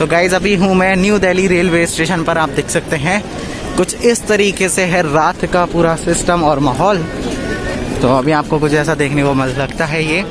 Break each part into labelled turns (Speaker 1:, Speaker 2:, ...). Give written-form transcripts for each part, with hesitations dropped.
Speaker 1: So guys अभी हूँ मैं न्यू दिल्ली रेलवे स्टेशन पर। आप देख सकते हैं कुछ इस तरीके से है रात का पूरा सिस्टम और माहौल। तो अभी आपको कुछ ऐसा देखने को मिल सकता है ये।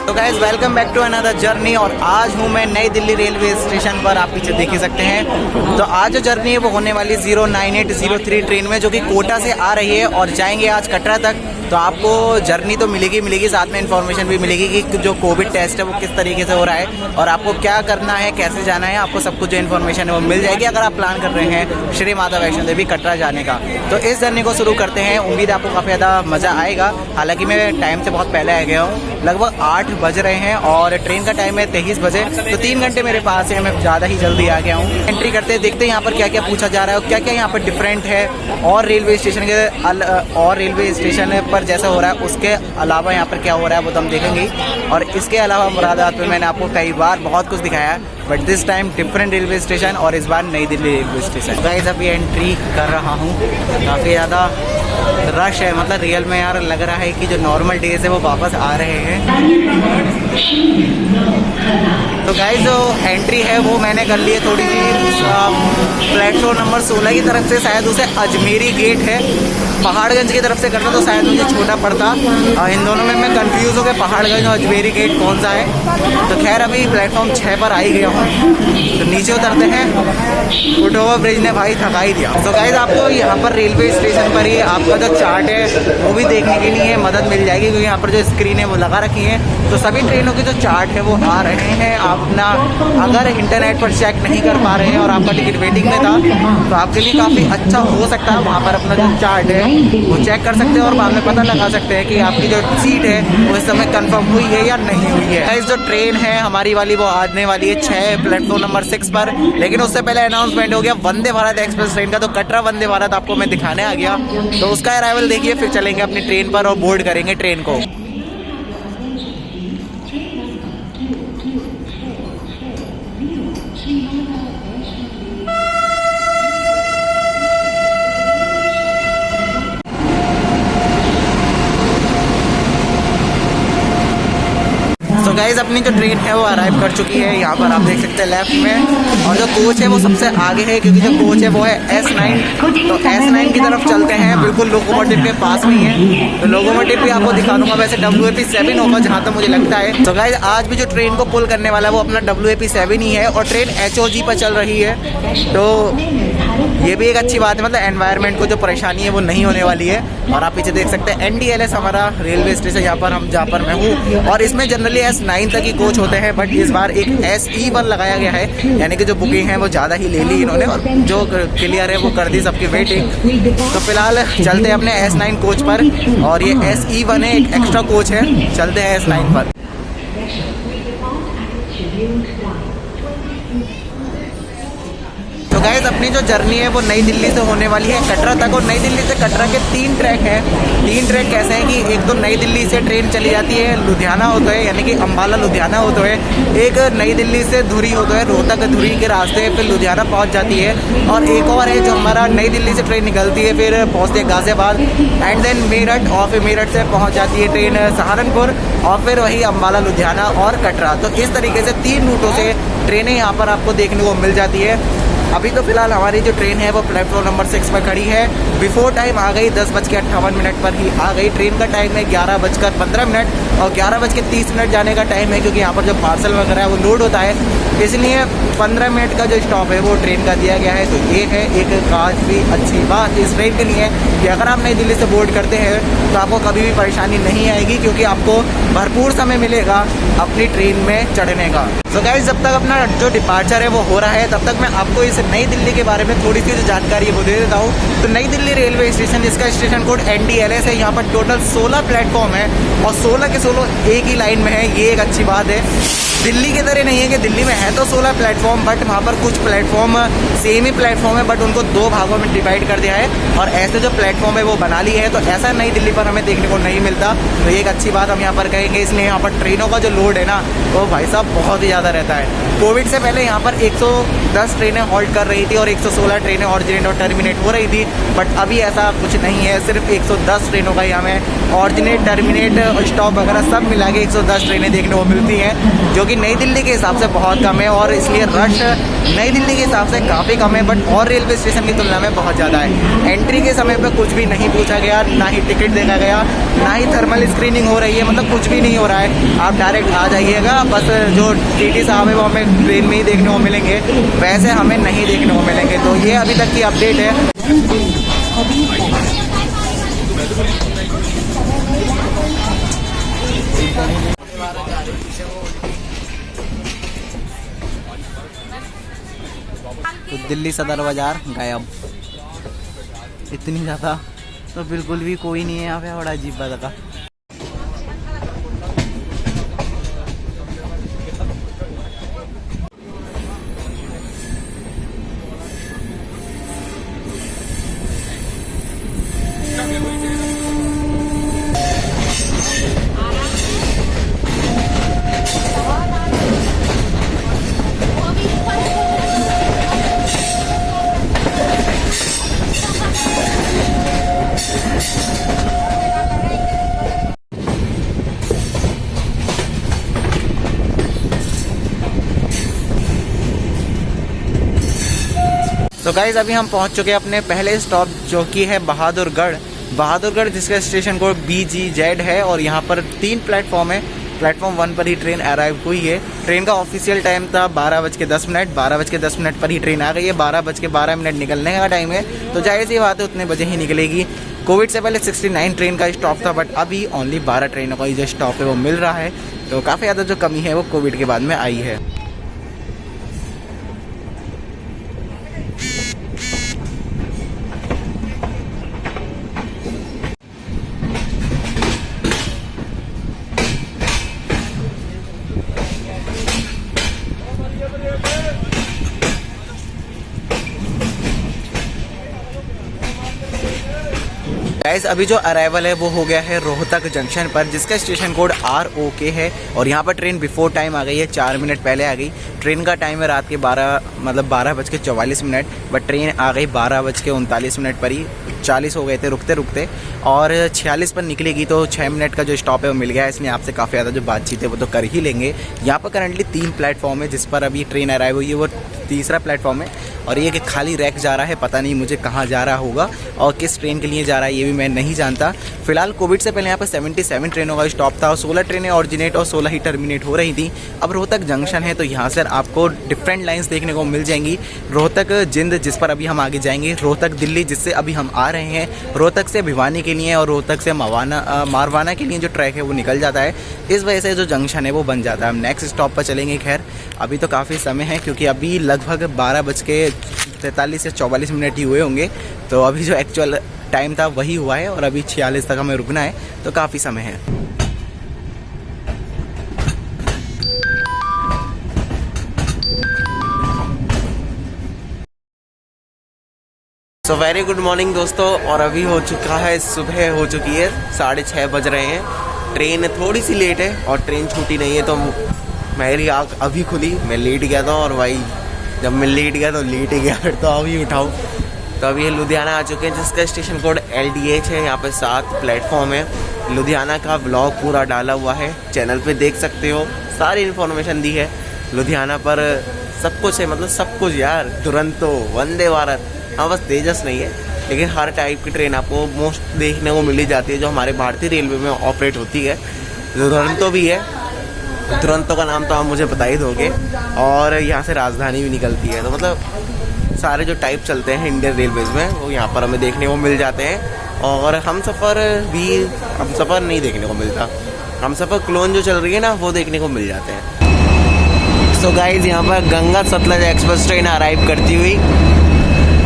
Speaker 1: तो guys welcome back to another journey. और आज हूँ मैं नई दिल्ली रेलवे स्टेशन पर। आप पीछे देख ही सकते हैं। तो आज जो जर्नी है वो होने वाली 09803 ट्रेन में, जो कि कोटा से आ रही है और जाएंगे आज कटरा तक। तो आपको जर्नी तो मिलेगी, साथ में इन्फॉर्मेशन भी मिलेगी कि जो कोविड टेस्ट है वो किस तरीके से हो रहा है और आपको क्या करना है, कैसे जाना है। आपको सब कुछ जो इन्फॉर्मेशन है वो मिल जाएगी अगर आप प्लान कर रहे हैं श्री माता वैष्णो देवी कटरा जाने का। तो इस जर्नी को शुरू करते हैं। उम्मीद है आपको काफ़ी ज़्यादा मज़ा आएगा। हालांकि मैं टाइम से बहुत पहले आ गया हूँ, लगभग 8 बज रहे हैं और ट्रेन का टाइम है 23 बजे। तो 3 घंटे मेरे पास है, मैं ज़्यादा ही जल्दी आ गया हूँ। एंट्री करते देखते हैं यहाँ पर क्या क्या पूछा जा रहा है और क्या क्या यहाँ पर डिफरेंट है और रेलवे स्टेशन पर जैसा हो रहा है उसके अलावा यहाँ पर क्या हो रहा है वो तो हम देखेंगे। और इसके अलावा मुरादाबाद में मैंने आपको कई बार बहुत कुछ दिखाया है, but this time different railway station और इस बार नई दिल्ली रेलवे स्टेशन। गाइस अभी एंट्री कर रहा हूँ। काफ़ी ज़्यादा रश है, मतलब रियल में यार लग रहा है कि जो नॉर्मल डेज है वो वापस आ रहे हैं। तो गाइस जो एंट्री है वो मैंने कर ली है थोड़ी सी प्लेटफॉर्म नंबर 16 की तरफ से। शायद उसे अजमेरी गेट है, पहाड़गंज की तरफ से करता तो शायद मुझे छोटा पड़ता। इन दोनों में मैं कंफ्यूज हो गया, पहाड़गंज और अजमेरी गेट कौन सा है। तो खैर अभी प्लेटफॉर्म 6 पर आ ही गया हूँ। तो नीचे उतरते हैं। फुट ओवर ब्रिज ने भाई थका ही दिया। तो गाइस आपको यहाँ पर रेलवे स्टेशन पर ही आपका जो चार्ट है वो भी देखने के लिए मदद मिल जाएगी, क्योंकि यहाँ पर जो स्क्रीन है वो लगा रखी है। तो सभी ट्रेनों के जो चार्ट है वो आ रहे हैं। आप अपना अगर इंटरनेट पर चेक नहीं कर पा रहे हैं और आपका टिकट वेटिंग में था तो आपके लिए काफ़ी अच्छा हो सकता है। वहाँ पर अपना जो चार्ट है वो चेक कर सकते हैं और बाद में पता लगा सकते हैं कि आपकी जो सीट है वो इस समय कंफर्म हुई है या नहीं हुई है। इस जो ट्रेन है हमारी वाली वो आने वाली है 6 प्लेटफॉर्म नंबर 6 पर। लेकिन उससे पहले अनाउंसमेंट हो गया वंदे भारत एक्सप्रेस ट्रेन का। तो कटरा वंदे भारत आपको मैं दिखाने आ गया। तो उसका अराइवल देखिए, फिर चलेंगे अपनी ट्रेन पर और बोर्ड करेंगे ट्रेन को। तो गाइज अपनी जो ट्रेन है वो अराइव कर चुकी है। यहाँ पर आप देख सकते हैं लेफ्ट में, और जो कोच है वो सबसे आगे है क्योंकि जो कोच है वो है S9। तो S9 की तरफ चलते हैं, बिल्कुल लोकोमोटिव के पास में ही है। तो लोकोमोटिव भी आपको दिखा दूंगा। वैसे WAP7 होगा जहाँ तक मुझे लगता है। तो गाइज आज भी जो ट्रेन को पुल करने वाला है वो अपना WAP7 ही है और ट्रेन HOG पर चल रही है। तो ये भी एक अच्छी बात है, मतलब एनवायरनमेंट को जो परेशानी है वो नहीं होने वाली है। और आप पीछे देख सकते हैं NDLS हमारा रेलवे स्टेशन जहाँ पर मैं हूँ। और इसमें जनरली S9 तक ही कोच होते हैं, बट इस बार एक SE1 लगाया गया है, यानी कि जो बुकिंग है वो ज़्यादा ही ले ली इन्होंने और जो क्लियर है वो कर दी सबकी वेटिंग। तो फिलहाल चलते हैं अपने S9 कोच पर, और ये SE1 है, एक एक्स्ट्रा कोच है। चलते हैं S9 पर। तो गाइस अपनी जो जर्नी है वो नई दिल्ली से होने वाली है कटरा तक, और नई दिल्ली से कटरा के 3 ट्रैक हैं। 3 ट्रैक कैसे हैं कि एक तो नई दिल्ली से ट्रेन चली जाती है लुधियाना होते हुए, यानी कि अम्बाला लुधियाना होते हुए, एक नई दिल्ली से धुरी होते हुए रोहतक धुरी के रास्ते फिर लुधियाना पहुंच जाती है, और एक और है जो हमारा नई दिल्ली से ट्रेन निकलती है फिर पहुंचती है गाजियाबाद एंड देन मेरठ, और फिर मेरठ से पहुंच जाती है ट्रेन सहारनपुर, और फिर वही अम्बाला लुधियाना और कटरा। तो इस तरीके से 3 रूटों से ट्रेनें यहाँ पर आपको देखने को मिल जाती है। अभी तो फिलहाल हमारी जो ट्रेन है वो प्लेटफॉर्म नंबर 6 पर खड़ी है। बिफोर टाइम आ गई, 10:58 पर ही आ गई। ट्रेन का टाइम है 11:15 और 11:30 जाने का टाइम है, क्योंकि यहाँ पर जो पार्सल वगैरह है वो लोड होता है, इसलिए 15 मिनट का जो स्टॉप है वो ट्रेन का दिया गया है। तो ये है एक काफ़ी अच्छी बात इस ट्रेन के लिए कि अगर आप नई दिल्ली से बोर्ड करते हैं तो आपको कभी भी परेशानी नहीं आएगी, क्योंकि आपको भरपूर समय मिलेगा अपनी ट्रेन में चढ़ने का। तो गाइस जब तक अपना जो डिपार्चर है वो हो रहा है तब तक मैं आपको इस नई दिल्ली के बारे में थोड़ी सी जो जानकारी वो दे देता हूँ। तो नई दिल्ली रेलवे स्टेशन, इसका स्टेशन कोड NDLS है। यहाँ पर टोटल 16 प्लेटफॉर्म है और 16 के 16 एक ही लाइन में है, ये एक अच्छी बात है। दिल्ली की तरह नहीं है कि दिल्ली में है तो 16 प्लेटफॉर्म, बट वहाँ पर कुछ प्लेटफॉर्म सेम ही प्लेटफॉर्म है, बट उनको 2 भागों में डिवाइड कर दिया है, और ऐसे जो प्लेटफॉर्म है वो बना ली है। तो ऐसा नई दिल्ली पर हमें देखने को नहीं मिलता, तो ये एक अच्छी बात हम यहाँ पर कहेंगे। इसलिए यहाँ पर ट्रेनों का जो लोड है ना वो भाई साहब बहुत ही ज़्यादा रहता है। कोविड से पहले यहाँ पर 110 ट्रेनें हॉल्ट कर रही थी और 116 ट्रेनें ऑरिजिनेट और टर्मिनेट हो रही थी, बट अभी ऐसा कुछ नहीं है। सिर्फ 110 ट्रेनों का यहाँ में ऑरिजिनेट, टर्मिनेट, स्टॉप वगैरह सब मिला के 110 ट्रेनें देखने को मिलती हैं, जो कि नई दिल्ली के हिसाब से बहुत कम है, और इसलिए रश नई दिल्ली के हिसाब से काफ़ी कम है, बट और रेलवे स्टेशन की तुलना में बहुत ज़्यादा है। एंट्री के समय पर कुछ भी नहीं पूछा गया, ना ही टिकट देखा गया, ना ही थर्मल स्क्रीनिंग हो रही है, मतलब कुछ भी नहीं हो रहा है। आप डायरेक्ट आ जाइएगा, बस जो TT साहब है वो हमें ट्रेन में ही देखने को मिलेंगे, वैसे हमें नहीं देखने को मिलेंगे। तो ये अभी तक की अपडेट है। तो दिल्ली सदर बाज़ार गायब, इतनी ज़्यादा तो बिल्कुल भी कोई नहीं है यहाँ पे, बड़ा अजीब बात का। तो गाइज अभी हम पहुंच चुके हैं अपने पहले स्टॉप, जो कि है बहादुरगढ़, जिसका स्टेशन कोड BGZ है, और यहाँ पर 3 प्लेटफॉर्म है। प्लेटफॉर्म 1 पर ही ट्रेन अराइव हुई है। ट्रेन का ऑफिशियल टाइम था 12:10, 12:10 पर ही ट्रेन आ गई है। 12:12 निकलने का टाइम है, तो जाहिर सी बात है उतने बजे ही निकलेगी। कोविड से पहले 69 ट्रेन का स्टॉप था, बट अभी ओनली 12 ट्रेनों का ही जो स्टॉप है वो मिल रहा है। तो काफ़ी ज़्यादा जो कमी है वो कोविड के बाद में आई है। गाइस अभी जो अराइवल है वो हो गया है रोहतक जंक्शन पर, जिसका स्टेशन कोड ROK है, और यहाँ पर ट्रेन बिफोर टाइम आ गई है, 4 मिनट पहले आ गई। ट्रेन का टाइम है रात के 12:44, बट ट्रेन आ गई 12:39 पर ही। 40 हो गए थे रुकते रुकते, और 46 पर निकलेगी, तो 6 मिनट का जो स्टॉप है वो मिल गया है। इसलिए आपसे काफ़ी ज़्यादा जो बातचीत है वो तो कर ही लेंगे। यहाँ पर करंटली 3 प्लेटफॉर्म है जिस पर अभी ट्रेन अराइव हुई है, वो तीसरा प्लेटफॉर्म है, और ये कि खाली रैक जा रहा है, पता नहीं मुझे कहाँ जा रहा होगा और किस ट्रेन के लिए जा रहा है ये भी मैं नहीं जानता। फिलहाल कोविड से पहले यहाँ पर 77 ट्रेनों का स्टॉप था, और 16 ट्रेनें ऑरिजिनेट और 16 ही टर्मिनेट हो रही थी। अब रोहतक जंक्शन है, तो यहाँ से आपको डिफरेंट लाइन्स देखने को मिल जाएंगी। रोहतक जिंद, जिस पर अभी हम आगे जाएंगे, रोहतक दिल्ली, जिससे अभी हम आ रहे हैं, रोहतक से भिवानी के लिए और रोहतक से मारवाना के लिए जो ट्रैक है वो निकल जाता है। इस वजह से जो जंक्शन है वो बन जाता है। हम नेक्स्ट स्टॉप पर चलेंगे। खैर अभी तो काफ़ी समय है, क्योंकि अभी लगभग 12:43 या 44 ही हुए होंगे। तो अभी जो एक्चुअल टाइम था वही हुआ है, और अभी 46 तक हमें रुकना है, तो काफ़ी समय है।
Speaker 2: सो वेरी गुड मॉर्निंग दोस्तों। और अभी हो चुका है, सुबह हो चुकी है, 6:30 बज रहे हैं। ट्रेन थोड़ी सी लेट है और ट्रेन छूटी नहीं है, तो मेरी आँख अभी खुली। मैं लेट गया था और भाई जब मैं लेट गया तो लेट ही गया, फिर तो अभी उठाऊँ। तो अभी ये लुधियाना आ चुके हैं, जिसका स्टेशन कोड LDH है। यहाँ पे 7 प्लेटफॉर्म है। लुधियाना का ब्लॉग पूरा डाला हुआ है, चैनल पे देख सकते हो। सारी इन्फॉर्मेशन दी है लुधियाना पर, सब कुछ है, मतलब सब कुछ यार। दुरंतो, वंदे भारत, हाँ बस तेजस नहीं है, लेकिन हर टाइप की ट्रेन आपको मोस्ट देखने को मिल ही जाती है जो हमारे भारतीय रेलवे में ऑपरेट होती है। दुरंतो भी है, दुरंतो का नाम तो आप मुझे बता ही दोगे। और यहाँ से राजधानी भी निकलती है, तो मतलब सारे जो टाइप चलते हैं इंडियन रेलवेज में वो यहाँ पर हमें देखने को मिल जाते हैं। और हम सफ़र नहीं देखने को मिलता, हम सफ़र क्लोन जो चल रही है ना वो देखने को मिल जाते हैं। सो गाइज यहाँ पर Ganga Sutlej express train arrive करती हुई।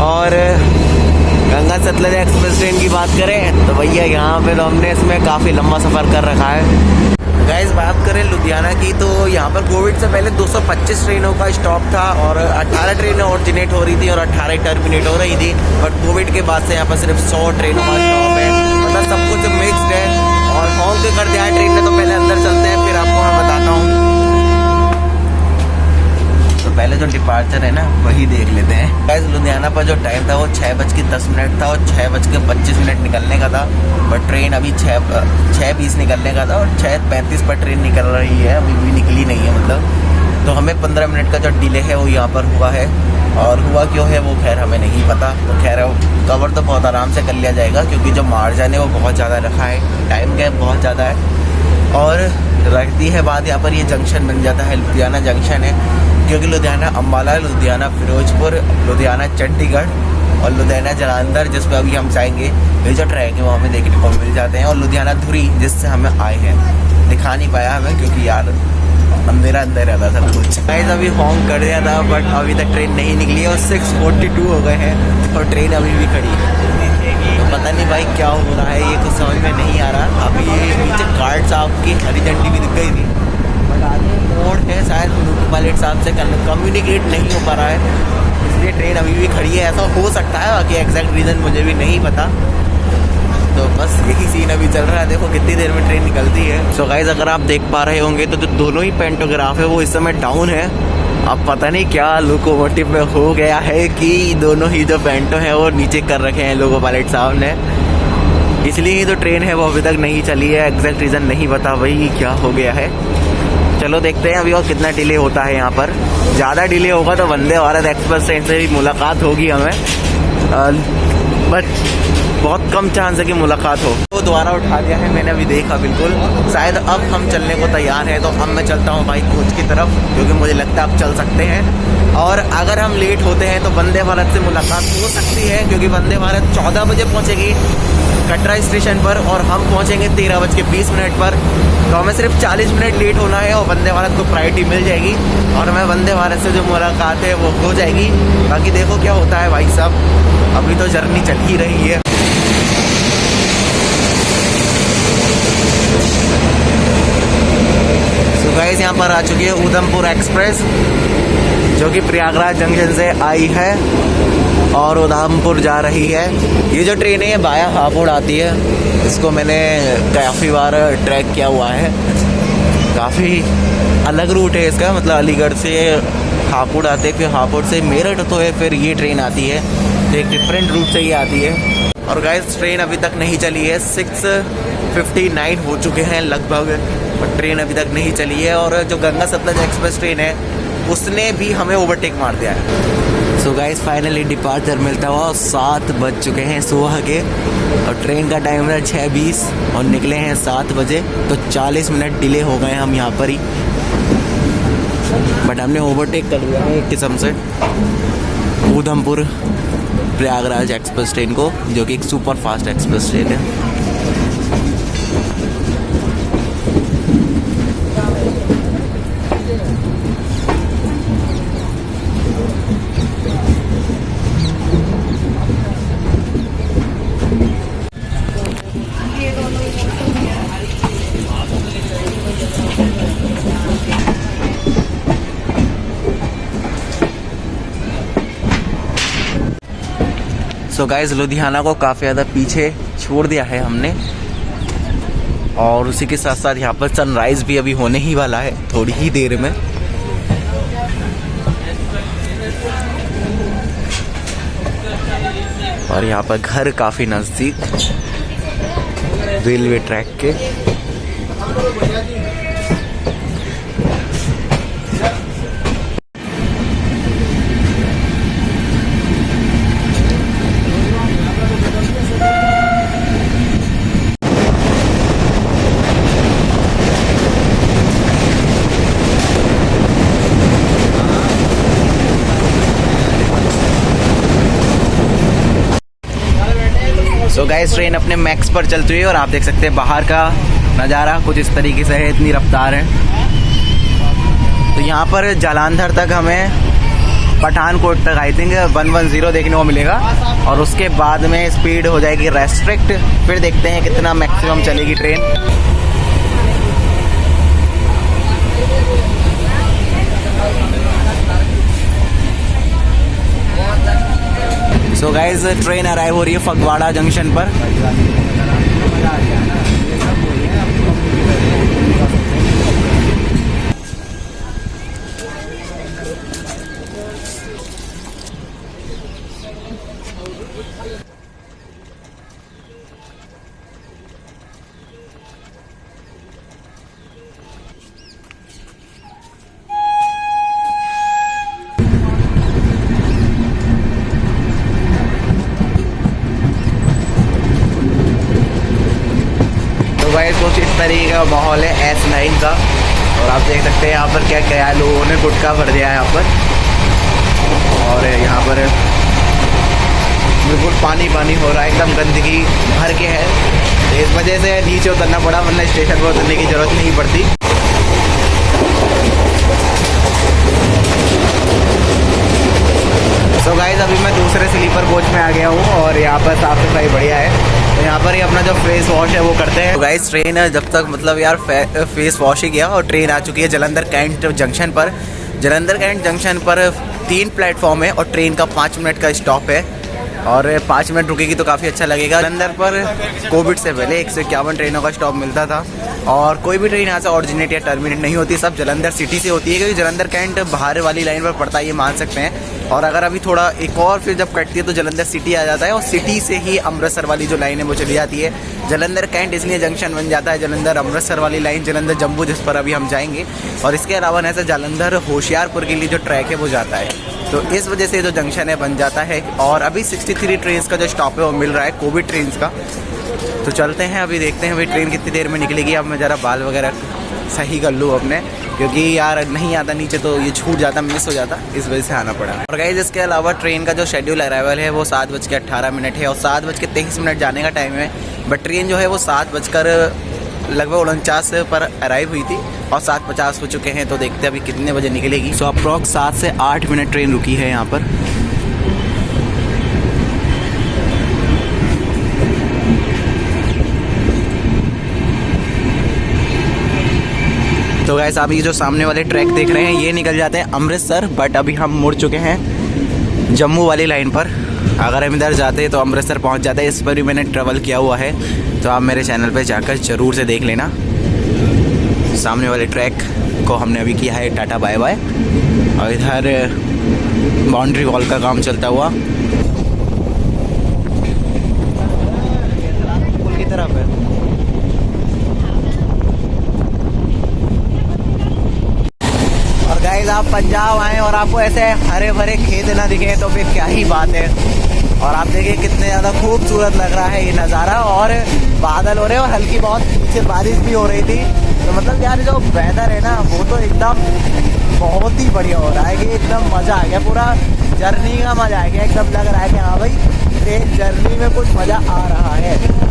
Speaker 2: और गंगा सतलज एक्सप्रेस ट्रेन की बात करें तो भैया यहाँ पे तो हमने इसमें काफ़ी लंबा सफ़र कर रखा है। गाइस बात करें लुधियाना की तो यहाँ पर कोविड से पहले 225 ट्रेनों का स्टॉप था और 18 ट्रेनें ऑरिजिनेट हो रही थी और 18 टर्मिनेट हो रही थी। बट कोविड के बाद से यहाँ पर सिर्फ 100 ट्रेनों का स्टॉप है, मतलब सब कुछ मिक्सड है। और हॉन्ग के कर दिया है ट्रेन ने, तो पहले अंदर चलते हैं फिर आपको मैं बताता हूँ। तो पहले जो डिपार्चर है ना वही देख लेते हैं। गाइस लुधियाना पर जो टाइम था वो 6:10 था और 6:25 निकलने का था। बट ट्रेन अभी 6:20 निकलने का था और 6:35 पर ट्रेन निकल रही है, अभी भी निकली नहीं है मतलब। तो हमें 15 मिनट का जो डिले है वो यहाँ पर हुआ है। और हुआ क्यों है वो खैर हमें नहीं पता। तो खैर कवर तो बहुत आराम से कर लिया जाएगा, क्योंकि जो मार्जिन है वो बहुत ज़्यादा रखा है, टाइम गैप बहुत ज़्यादा है। और रखती है बात, यहाँ पर ये जंक्शन बन जाता है, लुधियाना जंक्शन है, क्योंकि लुधियाना अम्बाला, लुधियाना फिरोजपुर, लुधियाना चंडीगढ़ और लुधियाना जालंधर, जिस पर अभी हम जाएंगे, ये जो ट्रैक है वो हमें देखने को मिल जाते हैं। और लुधियाना धुरी, जिससे हमें आए हैं, दिखा नहीं पाया हमें क्योंकि यार अंधेरा रहता था कुछ। गाइस अभी हॉन्ग कर दिया था बट अभी तक ट्रेन नहीं निकली है और 6:42 हो गए हैं और ट्रेन अभी भी खड़ी है। तो पता नहीं भाई क्या हो रहा है, ये कुछ समझ में नहीं आ रहा। अभी ये नीचे गार्ड साहब की हरी झंडी भी दिख गई थी, बट आगे मोड़ है, शायद लोको पायलट साहब से कम्युनिकेट नहीं हो पा रहा है, इसलिए ट्रेन अभी भी खड़ी है। ऐसा हो सकता है, बाकी एग्जैक्ट रीज़न मुझे भी नहीं पता। तो बस यही सीन अभी चल रहा है, देखो कितनी देर में ट्रेन निकलती है। सो गाइस अगर आप देख पा रहे होंगे तो जो दोनों ही पेंटोग्राफ है वो इस समय डाउन है। अब पता नहीं क्या लोकोमोटिव में हो गया है कि दोनों ही जो पेंटो हैं वो नीचे कर रखे हैं लोको पायलट साहब ने, इसलिए ही तो ट्रेन है वो अभी तक नहीं चली है। एग्जैक्ट रीज़न नहीं पता भाई क्या हो गया है। चलो देखते हैं अभी और कितना डिले होता है यहाँ पर। ज़्यादा डिले होगा तो वंदे भारत एक्सप्रेस ट्रेन से भी मुलाकात होगी हमें, बट बहुत कम चांस है कि मुलाकात हो। वो दोबारा उठा दिया है मैंने, अभी देखा बिल्कुल। शायद अब हम चलने को तैयार हैं, तो अब मैं चलता हूँ भाई कोच की तरफ, क्योंकि मुझे लगता है अब चल सकते हैं। और अगर हम लेट होते हैं तो वंदे भारत से मुलाकात हो सकती है, क्योंकि वंदे भारत 14 बजे पहुँचेगी कटरा स्टेशन पर और हम पहुँचेंगे 13:20 पर। तो हमें सिर्फ 40 मिनट लेट होना है और वंदे भारत को प्रायोरिटी मिल जाएगी और हमें वंदे भारत से जो मुलाकात है वो हो जाएगी। बाकी देखो क्या होता है भाई साहब, अभी तो जर्नी चल ही रही है। सो गाइस यहाँ पर आ चुकी है उधमपुर एक्सप्रेस, जो कि प्रयागराज जंक्शन से आई है और उधमपुर जा रही है। ये जो ट्रेन है ये बाया हापुड़ आती है, इसको मैंने काफ़ी बार ट्रैक किया हुआ है। काफ़ी अलग रूट है इसका, मतलब अलीगढ़ से हापुड़ आते, फिर हापुड़ से मेरठ तो है, फिर ये ट्रेन आती है, तो एक डिफरेंट रूट से ये आती है। और गाइस ट्रेन अभी तक नहीं चली है, 6:59 हो चुके हैं लगभग, पर ट्रेन अभी तक नहीं चली है। और जो गंगा सतलज एक्सप्रेस ट्रेन है उसने भी हमें ओवरटेक मार दिया है। सो गाइस फाइनली डिपार्चर मिलता हुआ 7 बज चुके हैं सुबह के और ट्रेन का टाइम है 6:20 और निकले हैं 7 बजे, तो 40 मिनट डिले हो गए हम यहाँ पर ही, बट हमने ओवरटेक कर लिया है एक किस्म से उधमपुर प्रयागराज एक्सप्रेस ट्रेन को, जो कि एक सुपर फास्ट एक्सप्रेस ट्रेन है। सो गाइस लुधियाना को काफ़ी ज़्यादा पीछे छोड़ दिया है हमने, और उसी के साथ साथ यहाँ पर सनराइज़ भी अभी होने ही वाला है थोड़ी ही देर में। और यहाँ पर घर काफ़ी नज़दीक रेलवे ट्रैक के। सो गाइस ट्रेन अपने मैक्स पर चल रही है और आप देख सकते हैं बाहर का नज़ारा कुछ इस तरीके से है, इतनी रफ्तार है। तो यहाँ पर जालंधर तक हमें पठानकोट तक आई थिंक 110 देखने को मिलेगा, और उसके बाद में स्पीड हो जाएगी रेस्ट्रिक्ट। फिर देखते हैं कितना मैक्सिमम चलेगी train. So guys train arrive हो रही है फगवाड़ा जंक्शन पर। गाइस कुछ इस तरीके का माहौल है S9 का, और आप देख सकते हैं यहाँ पर क्या क्या लोगों ने गुटखा भर दिया है यहाँ पर, और यहाँ पर बिल्कुल पानी पानी हो रहा है, एकदम गंदगी भर के है। तो इस वजह से नीचे उतरना पड़ा, वरना स्टेशन पर उतरने की ज़रूरत नहीं पड़ती। तो गाइस अभी मैं दूसरे स्लीपर कोच में आ गया हूँ, और यहाँ पर साफ़ सफाई बढ़िया है। तो यहाँ पर ही अपना जो फेस वॉश है वो करते हैं। तो गाइस ट्रेन जब तक मतलब यार फेस वॉश ही गया, और ट्रेन आ चुकी है जालंधर कैंट जंक्शन पर। जालंधर कैंट जंक्शन पर 3 प्लेटफॉर्म है, और ट्रेन का 5 मिनट का स्टॉप है, और 5 मिनट रुकेगी तो काफ़ी अच्छा लगेगा। जालंधर पर कोविड से पहले 151 ट्रेनों का स्टॉप मिलता था, और कोई भी ट्रेन यहाँ से ऑरिजिनेट या टर्मिनेट नहीं होती, सब जालंधर सिटी से होती है, क्योंकि जालंधर कैंट बाहर वाली लाइन पर पड़ता है, ये मान सकते हैं। और अगर अभी थोड़ा एक और फिर जब कटती है तो जालंधर सिटी आ जाता है, और सिटी से ही अमृतसर वाली जो लाइन है वो चली जाती है। जालंधर कैंट इसलिए जंक्शन बन जाता है जालंधर अमृतसर वाली लाइन, जालंधर जम्मू जिस पर अभी हम जाएंगे। और इसके अलावा ऐसा जालंधर होशियारपुर के लिए जो ट्रैक है वो जाता है, तो इस वजह से जो जंक्शन है बन जाता है। और अभी 63 ट्रेन का जो स्टॉप है वो मिल रहा है कोविड ट्रेन का। तो चलते हैं, अभी देखते हैं भाई ट्रेन कितनी देर में निकलेगी। अब मैं ज़रा बाल वगैरह सही कर लूँ अपने, क्योंकि यार नहीं आता नीचे तो ये छूट जाता, मिस हो जाता, इस वजह से आना पड़ा। और गाइस इसके अलावा ट्रेन का जो शेड्यूल अराइवल है वो 7:18 है, और 7:23 जाने का टाइम है। बट ट्रेन जो है वो 7:49 पर अराइव हुई थी, और 7:50 हो चुके हैं। तो देखते हैं अभी कितने बजे निकलेगी। सो अप्रॉक्स 7 से 8 मिनट ट्रेन रुकी है यहाँ पर। तो गाइस आप ये जो सामने वाले ट्रैक देख रहे हैं ये निकल जाते हैं अमृतसर, बट अभी हम मुड़ चुके हैं जम्मू वाली लाइन पर। अगर हम इधर जाते हैं तो अमृतसर पहुंच जाते हैं। इस पर भी मैंने ट्रैवल किया हुआ है, तो आप मेरे चैनल पे जाकर ज़रूर से देख लेना। सामने वाले ट्रैक को हमने अभी किया है टाटा बाय बाय, और इधर बाउंड्री वॉल का काम चलता हुआ पुल की तरफ है। और गाइस आप पंजाब आएँ और आपको ऐसे हरे भरे खेत ना दिखे तो फिर क्या ही बात है। और आप देखिए कितने ज़्यादा खूबसूरत लग रहा है ये नज़ारा, और बादल हो रहे हैं, और हल्की बहुत पीछे बारिश भी हो रही थी। तो मतलब यार जो वेदर है ना वो तो एकदम बहुत ही बढ़िया हो रहा है कि एकदम मज़ा आ गया, पूरा जर्नी का मज़ा आ गया। एकदम लग रहा है कि हाँ भाई ट्रेन जर्नी में कुछ मज़ा आ रहा है।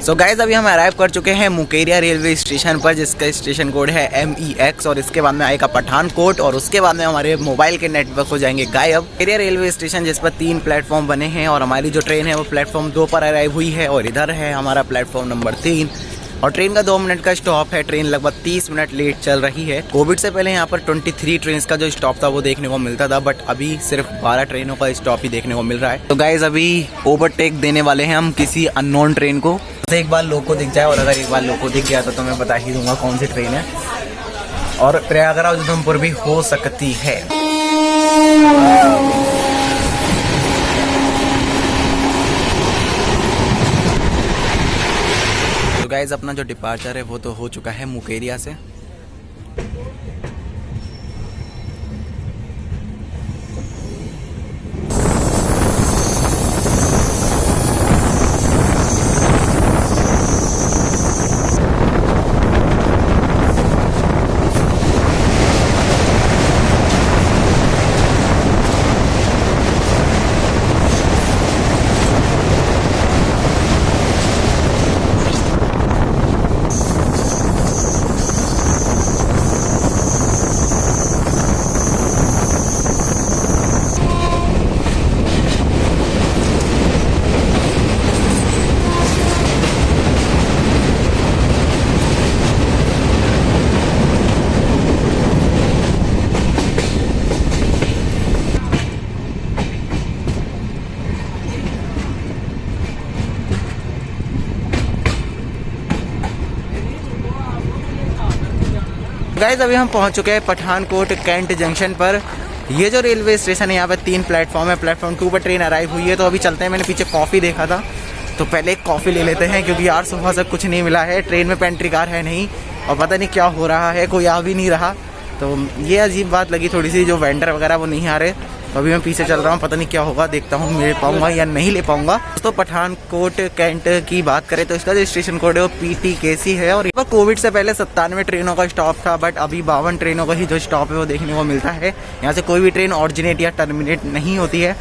Speaker 2: सो गाइस अभी हम अराइव कर चुके हैं मुकेरिया रेलवे स्टेशन पर, जिसका स्टेशन कोड है MEX, और इसके बाद में आएगा पठानकोट, और उसके बाद में हमारे मोबाइल के नेटवर्क हो जाएंगे गायब। मुकेरिया रेलवे स्टेशन जिस पर 3 प्लेटफॉर्म बने हैं, और हमारी जो ट्रेन है वो प्लेटफॉर्म 2 पर अराइव हुई है, और इधर है हमारा प्लेटफॉर्म नंबर 3।
Speaker 1: और ट्रेन का 2 मिनट का स्टॉप है। ट्रेन लगभग 30 मिनट लेट चल रही है। कोविड से पहले यहाँ पर 23 ट्रेन का जो स्टॉप था वो देखने को मिलता था, बट अभी सिर्फ 12 ट्रेनों का स्टॉप ही देखने को मिल रहा है। तो गाइज अभी ओवरटेक देने वाले हैं हम किसी अननोन ट्रेन को। तो एक बार लोग को दिख जाए, और अगर एक बार लोग को दिख गया तो मैं बता ही दूंगा कौन सी ट्रेन है, और प्रयागराज उधमपुर भी हो सकती है। तो गाइज अपना जो डिपार्चर है वो तो हो चुका है मुकेरिया से। गाइज अभी हम पहुंच चुके हैं पठानकोट कैंट जंक्शन पर। ये जो रेलवे स्टेशन है यहाँ पे 3 प्लेटफॉर्म है। प्लेटफॉर्म 2 पर ट्रेन अराइव हुई है, तो अभी चलते हैं। मैंने पीछे कॉफ़ी देखा था, तो पहले एक कॉफ़ी ले लेते हैं, क्योंकि यार सुबह से कुछ नहीं मिला है। ट्रेन में पेंट्री कार है नहीं, और पता नहीं क्या हो रहा है, कोई आ भी नहीं रहा। तो ये अजीब बात लगी थोड़ी सी, जो वेंडर वगैरह वो नहीं आ रहे। तो अभी मैं पीछे चल रहा हूँ, पता नहीं क्या होगा, देखता हूँ मिल पाऊंगा या नहीं ले पाऊंगा। दोस्तों पठानकोट कैंट की बात करें तो इसका जो स्टेशन कोड है वो PTKC है, और यहाँ पर कोविड से पहले 97 ट्रेनों का स्टॉप था, बट अभी 52 ट्रेनों का ही जो स्टॉप है वो देखने को मिलता है। यहाँ से कोई भी ट्रेन ऑरिजिनेट या टर्मिनेट नहीं होती है।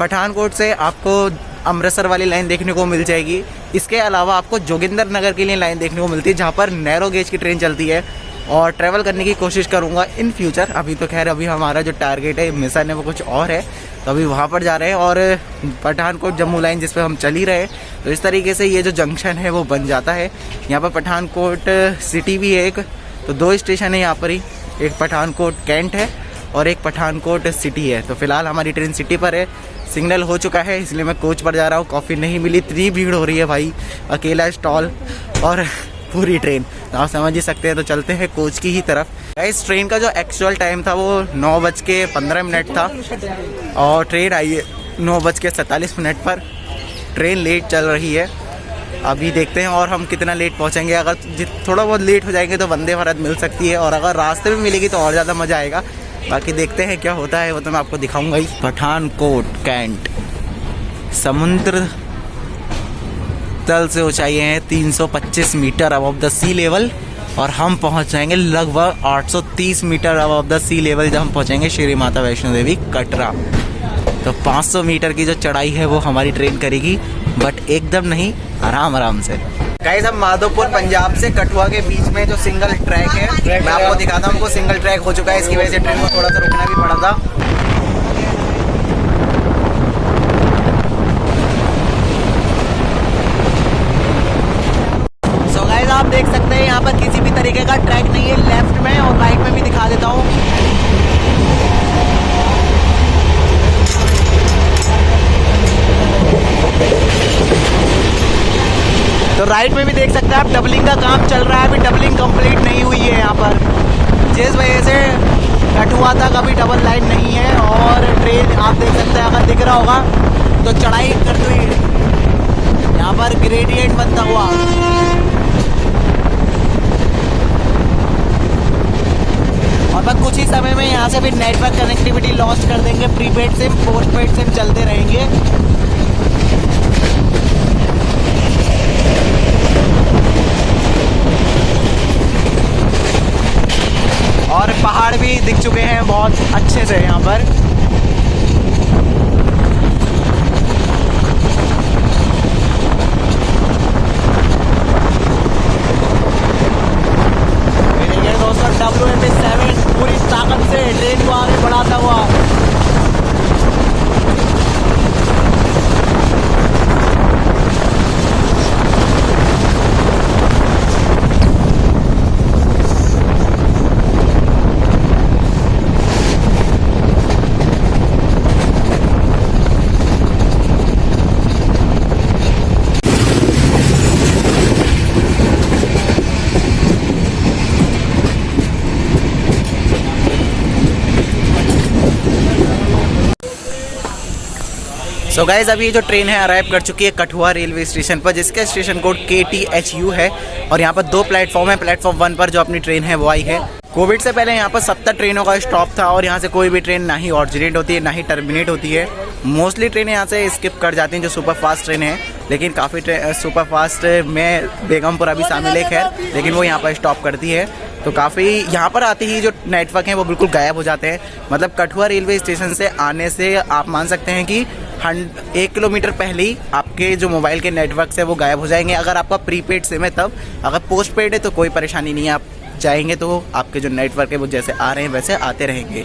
Speaker 1: पठानकोट से आपको अमृतसर वाली लाइन देखने को मिल जाएगी। इसके अलावा आपको जोगिंदर नगर के लिए लाइन देखने को मिलती है, जहाँ पर नैरो गेज की ट्रेन चलती है, और ट्रैवल करने की कोशिश करूंगा इन फ्यूचर। अभी तो खैर अभी हमारा जो टारगेट है, मिशन है, वो कुछ और है, तो अभी वहाँ पर जा रहे हैं। और पठानकोट जम्मू लाइन जिस पे हम चल ही रहे, तो इस तरीके से ये जो जंक्शन है वो बन जाता है। यहाँ पर पठानकोट सिटी भी है एक, तो 2 स्टेशन है यहाँ पर ही, एक पठानकोट कैंट है और एक पठानकोट सिटी है। तो फिलहाल हमारी ट्रेन सिटी पर है, सिग्नल हो चुका है, इसलिए मैं कोच पर जा रहा हूँ। कॉफ़ी नहीं मिली, इतनी भीड़ हो रही है भाई, अकेला स्टॉल और पूरी ट्रेन, तो आप समझ ही सकते हैं। तो चलते हैं कोच की ही तरफ। इस ट्रेन का जो एक्चुअल टाइम था वो 9:15 था, और ट्रेन आई है 9:47 पर। ट्रेन लेट चल रही है, अभी देखते हैं और हम कितना लेट पहुंचेंगे। अगर थोड़ा बहुत लेट हो जाएंगे तो वंदे भारत मिल सकती है, और अगर रास्ते में मिलेगी तो और ज़्यादा मज़ा आएगा। बाकी देखते हैं क्या होता है, वो तो मैं आपको दिखाऊंगा ही। पठानकोट कैंट समुद्र तल से ऊंचाई है 325 metre above the sea level, और हम पहुंच जाएंगे लगभग 830 metre above the sea level जब हम पहुंचेंगे श्री माता वैष्णो देवी कटरा। तो 500 मीटर की जो चढ़ाई है वो हमारी ट्रेन करेगी, बट एकदम नहीं, आराम आराम से। गाइस हम माधोपुर पंजाब से कठुआ के बीच में जो सिंगल ट्रैक है मैं आपको दिखाता हूँ। हमको सिंगल ट्रैक हो चुका है, इसकी वजह से ट्रेन को थोड़ा सा रुकना भी पड़ा था। आप देख सकते हैं यहाँ पर किसी भी तरीके का ट्रैक नहीं है। लेफ्ट में और राइट में भी दिखा देता हूँ। तो राइट में भी देख सकते हैं आप, डबलिंग का काम चल रहा है, अभी डबलिंग कंप्लीट नहीं हुई है यहाँ पर, जिस वजह से कठुआ तक अभी डबल लाइन नहीं है। और ट्रेन आप देख सकते हैं, अगर दिख रहा होगा तो चढ़ाई करती हुई यहाँ पर ग्रेडियंट बनता हुआ। और बस कुछ ही समय में यहाँ से भी नेटवर्क कनेक्टिविटी लॉस्ट कर देंगे। प्रीपेड सिम, पोस्टपेड सिम चलते रहेंगे। और पहाड़ भी दिख चुके हैं बहुत अच्छे से यहाँ पर। WMP7 पूरी ताकत से ट्रेन को आगे बढ़ाता हुआ। सो गाइज अभी जो ट्रेन है अराइव कर चुकी है कठुआ रेलवे स्टेशन पर, जिसका स्टेशन कोड KTHU है। और यहाँ पर 2 प्लेटफॉर्म है। प्लेटफॉर्म 1 पर जो अपनी ट्रेन है वो आई है। कोविड से पहले यहाँ पर 70 ट्रेनों का स्टॉप था और यहाँ से कोई भी ट्रेन ना ही ऑरिजिनेट होती है ना ही टर्मिनेट होती है। मोस्टली ट्रेनें यहाँ से स्किप कर जाती हैं जो सुपर फास्ट ट्रेन है, लेकिन काफ़ी सुपर फास्ट में बेगमपुरा भी शामिल है खैर, लेकिन वो यहाँ पर स्टॉप करती है। तो काफ़ी यहाँ पर आते ही जो नेटवर्क हैं वो बिल्कुल गायब हो जाते हैं। मतलब कठुआ रेलवे स्टेशन से आने से आप मान सकते हैं कि 1 किलोमीटर पहले ही आपके जो मोबाइल के नेटवर्क से वो गायब हो जाएंगे। अगर आपका प्रीपेड सिम है तब, अगर पोस्ट पेड है तो कोई परेशानी नहीं है। आप जाएंगे तो आपके जो नेटवर्क है वो जैसे आ रहे हैं वैसे आते रहेंगे।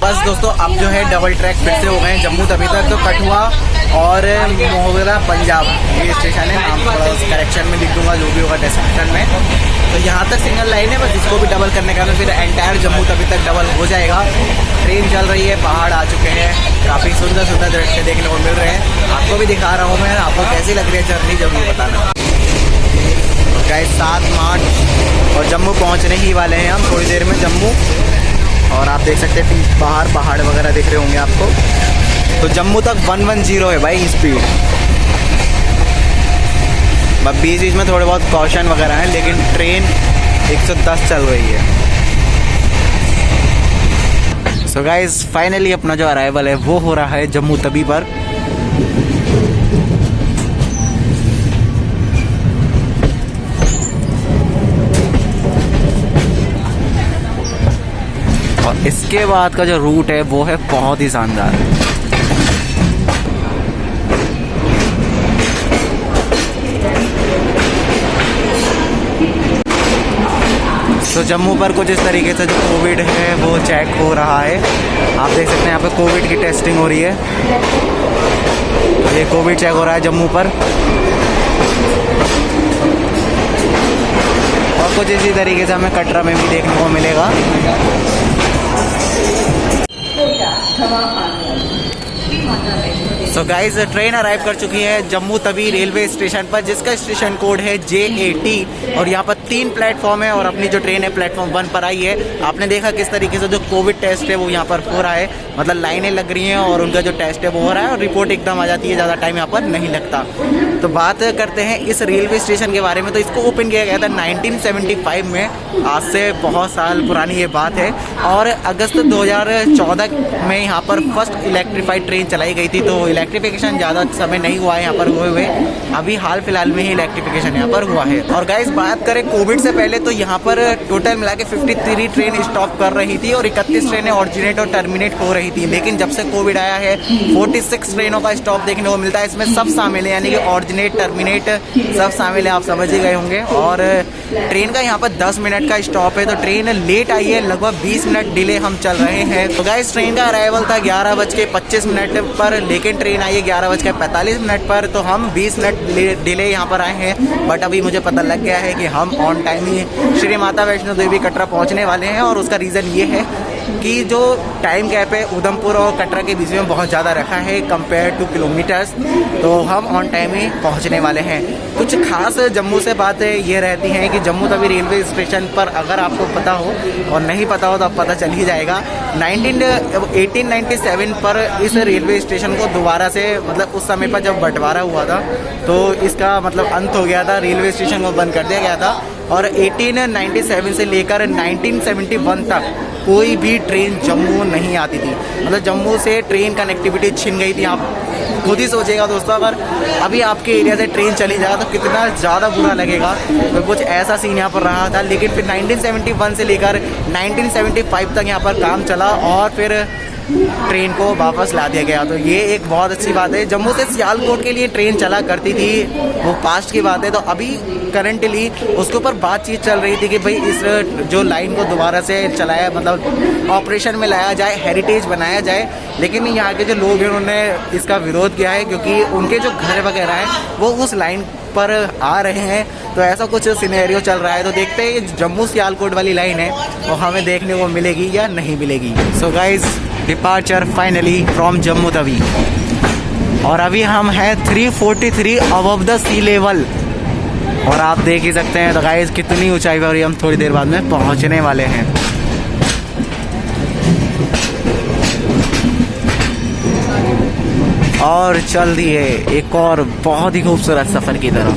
Speaker 1: बस दोस्तों अब जो है डबल ट्रैक फिर से हो गए हैं जम्मू तभी तक। तो कठुआ और मोहरा पंजाब ये स्टेशन है, नाम थोड़ा करेक्शन में लिख दूंगा जो भी होगा डिस्क्रिप्शन में। तो यहाँ तक सिंगल लाइन है, बस इसको भी डबल करने का फिर एंटायर जम्मू तभी तक डबल हो जाएगा। ट्रेन चल रही है, पहाड़ आ चुके हैं, काफ़ी सुंदर सुंदर दृश्य देखने को मिल रहे हैं। आपको भी दिखा रहा हूँ मैं, आपको कैसी लग रही है जर्नी जरूर बताना। गाइस 7 मार्च और जम्मू पहुँचने ही वाले हैं हम थोड़ी देर में जम्मू। और आप देख सकते हैं बाहर पहाड़ वगैरह दिख रहे होंगे आपको। तो जम्मू तक 110 है भाई स्पीड। बस बीच बीच में थोड़े बहुत कॉशन वगैरह हैं, लेकिन ट्रेन 110 चल रही है। सो गाइस फाइनली अपना जो अराइवल है वो हो रहा है जम्मू तवी पर। और इसके बाद का जो रूट है वो है बहुत ही शानदार। तो जम्मू पर कुछ इस तरीके से जो कोविड है वो चेक हो रहा है। आप देख सकते हैं यहाँ पे कोविड की टेस्टिंग हो रही है। ये कोविड चेक हो रहा है जम्मू पर। और कुछ इसी तरीके से हमें कटरा में भी देखने को मिलेगा। सो गाइज ट्रेन अराइव कर चुकी है जम्मू तवी रेलवे स्टेशन पर, जिसका स्टेशन कोड है JAT। और यहाँ पर 3 प्लेटफॉर्म है और अपनी जो ट्रेन है प्लेटफॉर्म 1 पर आई है। आपने देखा किस तरीके से जो कोविड टेस्ट है वो यहाँ पर हो रहा है, मतलब लाइनें लग रही हैं और उनका जो टेस्ट है वो हो रहा है और रिपोर्ट एकदम आ जाती है, ज़्यादा टाइम यहाँ पर नहीं लगता। तो बात करते हैं इस रेलवे स्टेशन के बारे में। तो इसको ओपन किया गया था 1975 में, आज से बहुत साल पुरानी ये बात है। और अगस्त 2014 में यहाँ पर फर्स्ट इलेक्ट्रीफाइड ट्रेन चलाई गई थी। तो इलेक्ट्रिफिकेशन ज़्यादा समय नहीं हुआ है यहाँ पर हुए, अभी हाल फिलहाल में ही इलेक्ट्रिफिकेशन यहाँ पर हुआ है। और गाइस बात करें कोविड से पहले तो यहाँ पर टोटल मिला के 53 ट्रेन स्टॉप कर रही थी और 31 ट्रेनें ऑरिजिनेट और टर्मिनेट हो रही थी। लेकिन जब से कोविड आया है 46 ट्रेनों का स्टॉप देखने को मिलता है। इसमें सब शामिल है, यानी कि ऑरिजिनेट टर्मिनेट सब शामिल है, आप समझ ही गए होंगे। और ट्रेन का यहाँ पर 10 मिनट का स्टॉप है। तो ट्रेन लेट आई है, लगभग 20 मिनट डिले हम चल रहे हैं। तो गाइस ट्रेन का अराइवल था 11:25 पर, लेकिन ट्रेन आई है 11:45 पर। तो हम 20 मिनट डिले यहाँ पर आए हैं। बट अभी मुझे पता लग गया है कि हम ऑन टाइम ही श्री माता वैष्णो देवी कटरा पहुँचने वाले हैं। और उसका रीज़न ये है कि जो टाइम गैप है उधमपुर और कटरा के बीच में बहुत ज़्यादा रखा है कंपेयर टू किलोमीटर्स। तो हम ऑन टाइम ही पहुंचने वाले हैं। कुछ खास जम्मू से बातें ये रहती हैं कि जम्मू तवी रेलवे स्टेशन पर अगर आपको पता हो और नहीं पता हो तो अब पता चल ही जाएगा। 1897 पर इस रेलवे स्टेशन को दोबारा से, मतलब उस समय पर जब बंटवारा हुआ था तो इसका मतलब अंत हो गया था, रेलवे स्टेशन को बंद कर दिया गया था। और 1897 से लेकर 1971 तक कोई भी ट्रेन जम्मू नहीं आती थी, मतलब जम्मू से ट्रेन कनेक्टिविटी छिन गई थी। आप खुद ही सोचेगा दोस्तों, अगर अभी आपके एरिया से ट्रेन चली जाए तो कितना ज़्यादा बुरा लगेगा। तो कुछ ऐसा सीन यहाँ पर रहा था। लेकिन फिर 1971 से लेकर 1975 तक यहाँ पर काम चला और फिर ट्रेन को वापस ला दिया गया। तो ये एक बहुत अच्छी बात है। जम्मू से सियालकोट के लिए ट्रेन चला करती थी, वो पास्ट की बात है। तो अभी करंटली उसके ऊपर बातचीत चल रही थी कि भाई इस जो लाइन को दोबारा से चलाया, मतलब ऑपरेशन में लाया जाए, हेरिटेज बनाया जाए। लेकिन यहाँ के जो लोग हैं उन्होंने इसका विरोध किया है, क्योंकि उनके जो घर वगैरह हैं वो उस लाइन पर आ रहे हैं। तो ऐसा कुछ सिनेरियो चल रहा है। तो देखते हैं जम्मू सियालकोट वाली लाइन है वो हमें देखने को मिलेगी या नहीं मिलेगी। So guys departure finally from Jammu Tawi. और अभी हम हैं 343 अबव द सी लेवल। और आप देख ही सकते हैं तो गाइस कितनी ऊंचाई पर हम थोड़ी देर बाद में पहुंचने वाले हैं। और चल दिए एक और बहुत ही खूबसूरत सफर की तरफ।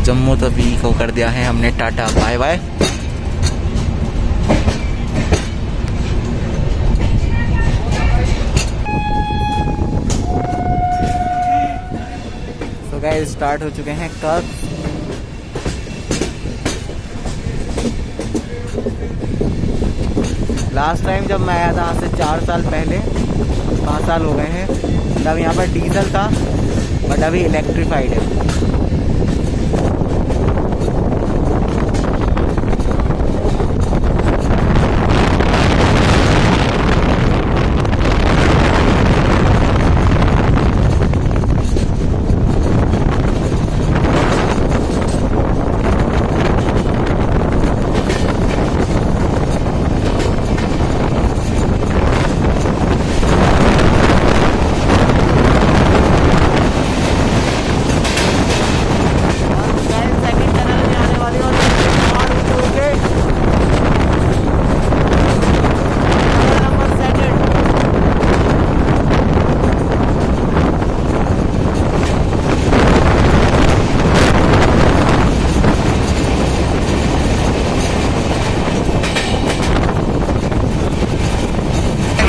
Speaker 1: जम्मू तवी को कर दिया है हमने टाटा बाय बाय। तो गाइस स्टार्ट हो चुके हैं कब। लास्ट टाइम जब मैं आया था आज से 4 साल पहले, 5 साल हो गए हैं, तब यहाँ पर डीजल था बट अभी इलेक्ट्रीफाइड है।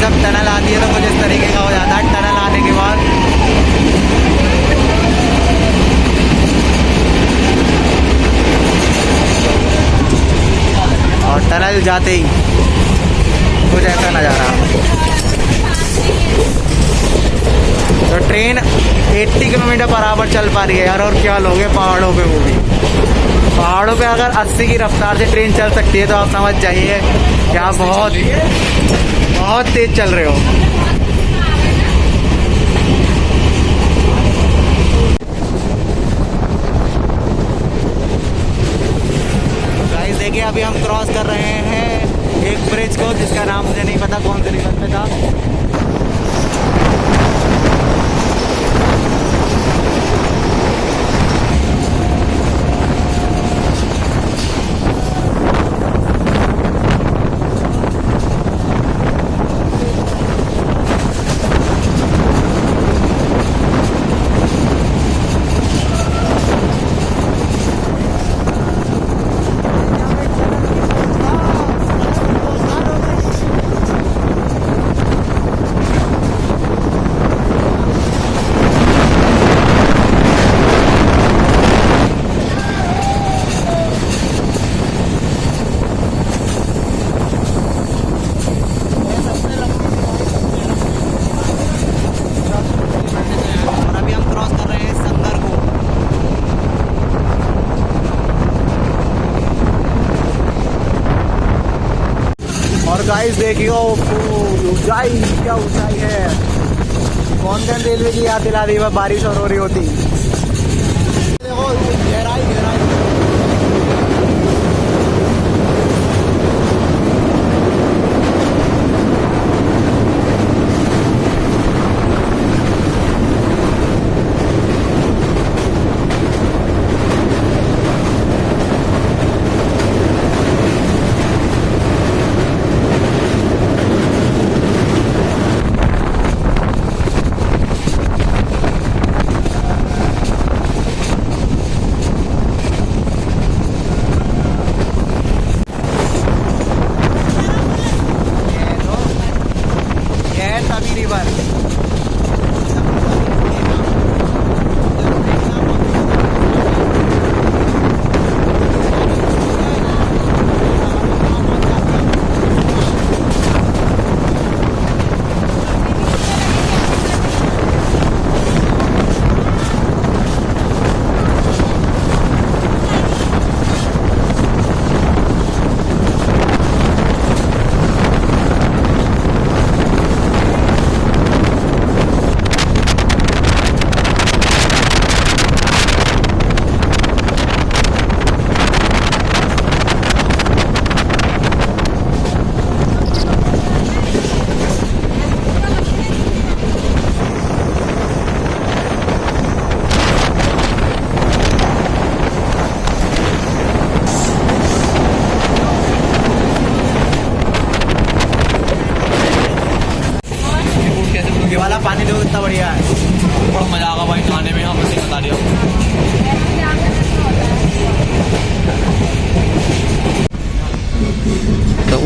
Speaker 1: जब टनल आती है तो कुछ इस तरीके का हो जाता है। टनल आने के बाद और टनल जाते ही कुछ ऐसा नज़ारा। तो ट्रेन 80 किलोमीटर पर आवर चल पा रही है यार, और क्या लोगे पहाड़ों पे, वो भी पहाड़ों पे अगर 80 की रफ्तार से ट्रेन चल सकती है तो आप समझ जाइए कि आप बहुत तेज चल रहे हो। गाइस देखिए अभी हम क्रॉस कर रहे हैं एक ब्रिज को जिसका नाम मुझे नहीं पता कौन से रिवर पे था। गाइस देखियो ऊंचाई, क्या ऊंचाई है। कोंकण रेलवे की याद दिला दी बारिश और हो रही होती। देखो गहराई गहराई।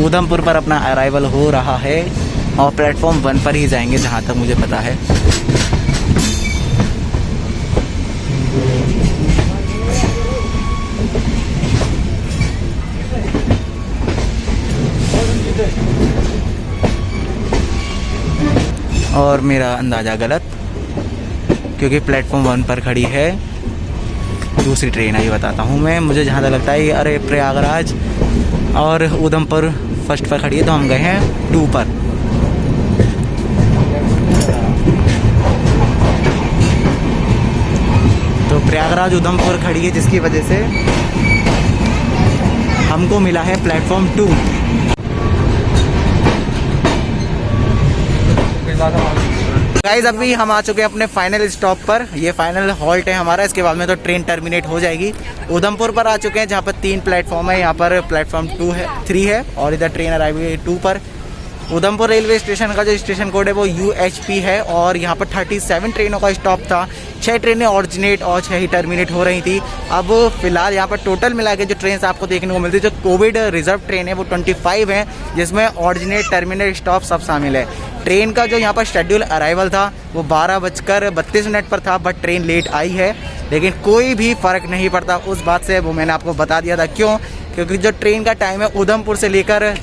Speaker 1: उधमपुर पर अपना अराइवल हो रहा है और प्लेटफॉर्म 1 पर ही जाएंगे जहाँ तक मुझे पता है। और मेरा अंदाज़ा गलत, क्योंकि प्लेटफॉर्म 1 पर खड़ी है दूसरी ट्रेन। अभी बताता हूँ मैं, मुझे जहाँ तक लगता है अरे प्रयागराज और उधमपुर फर्स्ट पर खड़ी है, तो हम गए हैं 2 पर। तो प्रयागराज उधमपुर खड़ी है, जिसकी वजह से हमको मिला है प्लेटफॉर्म 2। गाइस अभी हम आ चुके हैं अपने फाइनल स्टॉप पर। ये फाइनल हॉल्ट है हमारा, इसके बाद में तो ट्रेन टर्मिनेट हो जाएगी। उधमपुर पर आ चुके हैं, जहाँ पर 3 प्लेटफॉर्म है। यहाँ पर प्लेटफॉर्म 3 है और इधर ट्रेन अराइव हुई है 2 पर। उधमपुर रेलवे स्टेशन का जो स्टेशन कोड है वो UHP है और यहाँ पर 37 ट्रेनों का स्टॉप था। 6 ट्रेनें ऑरिजिनेट और 6 ही टर्मिनेट हो रही थी। अब फिलहाल यहाँ पर टोटल मिला के जो ट्रेन आपको देखने को मिलती है, जो कोविड रिजर्व ट्रेन है वो 25 है, जिसमें ऑरिजिनेट टर्मिनेट स्टॉप सब शामिल है। ट्रेन का जो यहाँ पर शेड्यूल अराइवल था वो 12:32 पर था, बट ट्रेन लेट आई है, लेकिन कोई भी फ़र्क नहीं पड़ता उस बात से। वो मैंने आपको बता दिया था क्यों, क्योंकि जो ट्रेन का टाइम है उधमपुर से लेकर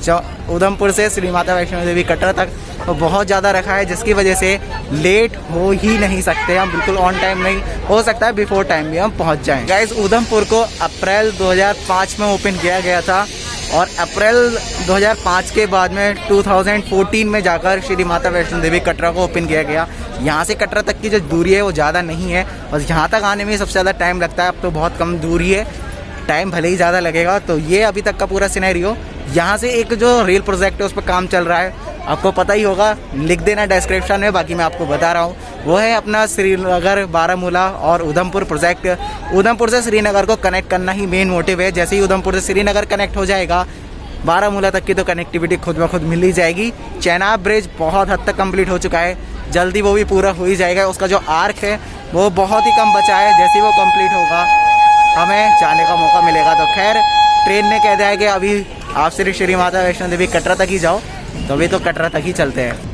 Speaker 1: उधमपुर से श्री माता वैष्णो देवी कटरा तक तो बहुत ज़्यादा रखा है, जिसकी वजह से लेट हो ही नहीं सकते हम, बिल्कुल ऑन टाइम नहीं हो सकता है, बिफोर टाइम भी हम पहुंच जाएं। गाइस उधमपुर को अप्रैल 2005 में ओपन किया गया था और अप्रैल 2005 के बाद में 2014 में जाकर श्री माता वैष्णो देवी कटरा को ओपन किया गया। यहाँ से कटरा तक की जो दूरी है वो ज़्यादा नहीं है, बस यहाँ तक आने में सबसे ज़्यादा टाइम लगता है। अब तो बहुत कम दूरी है, टाइम भले ही ज़्यादा लगेगा। तो ये अभी तक का पूरा सिनेरियो। यहाँ से एक जो रेल प्रोजेक्ट है उस पर काम चल रहा है, आपको पता ही होगा, लिख देना डिस्क्रिप्शन में, बाकी मैं आपको बता रहा हूँ। वो है अपना श्रीनगर बारामूला और उधमपुर प्रोजेक्ट। उधमपुर से श्रीनगर को कनेक्ट करना ही मेन मोटिव है। जैसे ही उधमपुर से श्रीनगर कनेक्ट हो जाएगा, बारामूला तक की तो कनेक्टिविटी खुद ब खुद मिल ही जाएगी। चेनाब ब्रिज बहुत हद तक कंप्लीट हो चुका है, जल्दी वो भी पूरा हो ही जाएगा। उसका जो आर्क है वो बहुत ही कम बचा है, जैसे ही वो कंप्लीट होगा हमें जाने का मौका मिलेगा। तो खैर ट्रेन ने कह दिया है कि अभी आप सिर्फ श्री माता वैष्णो देवी कटरा तक ही जाओ, तो अभी तो कटरा तक ही चलते हैं।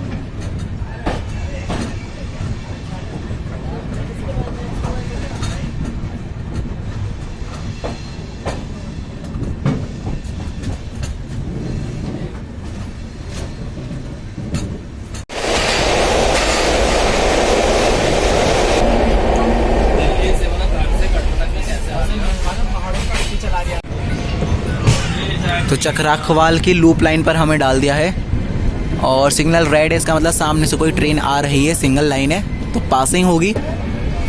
Speaker 1: तो चक्राखवाल की लूप लाइन पर हमें डाल दिया है और सिग्नल रेड है, इसका मतलब सामने से कोई ट्रेन आ रही है, सिंगल लाइन है, तो पासिंग होगी,